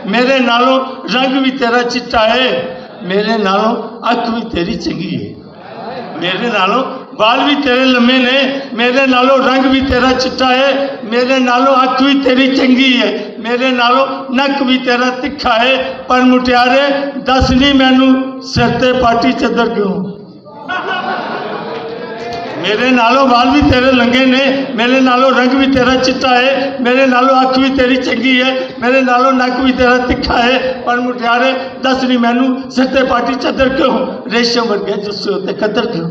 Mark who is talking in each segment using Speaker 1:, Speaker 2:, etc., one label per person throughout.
Speaker 1: मेरे नालों रंग भी तेरा चिट्टा है, मेरे नालों अख भी तेरी चंगी है, मेरे नालों बाल भी तेरे लम्बे ने, मेरे नालों रंग भी तेरा चिट्टा है, मेरे नालों अख भी तेरी चंगी है, मेरे नालों नक भी तेरा तिखा है। पर मुटियारे दस नहीं मैनू सिर ते पाटी चदर क्यों, मेरे नालों बाल भी तेरे लंगे ने, मेरे नालों रंग भी तेरा चिट्टा है, मेरे नालों अख भी तेरी चंगी है, मेरे नालों नक भी तेरा तिखा है। पर मुटियारे दस नहीं मैनू सिर ते पाटी चदर क्यों, रेशम वर्गे जुस्से होते कदर क्यों।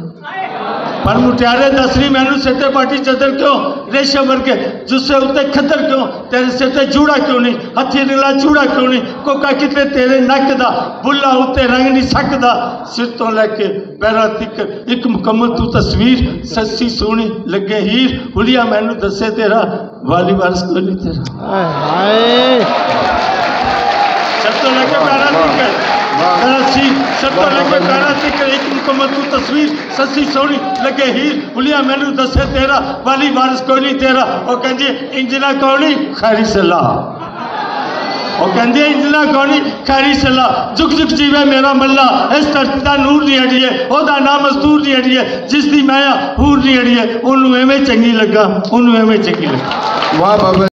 Speaker 1: पर मुटियारे दस नहीं मैनू सिर ते पाटी चदर क्यों, रेशम वर्गे जुस्से उत्ते खदर क्यों, तेरे सिर ते जूड़ा क्यों नहीं, हथी नीला चूड़ा क्यों नहीं, कोका किते तेरे नक दा, बुला उत्ते रंग नहीं सकदा, सिर तो लैके पैरां तिकर एक मुकम्मल तू तस्वीर, सस्सी सोहनी लगे हीर, हुलिया मैनू दसे तेरा वाली वारस कोई नहीं तेरा। सिर तो लैके पैरां तिकर एक मुकम्मल तू तस्वीर, सस्सी सोहनी लगे हीर, हुलिया मैनू दसे तेरा वाली वारस कोई नहीं तेरा। वो कहंदी इंजना कौनी खैरी सलाह, वो कहंदी इंजना कौनी खैरी सलाह, जुग जुग जीवे मेरा मल्ला, इस धरती का नूर नहीं अड़िए, ओदा नाम मजदूर नहीं अड़िए, जिस दी माया हूर नहीं अड़िए, ओनू एवें चंगी लगा, ओनू एवें चंगी लगा। वाह बाबा।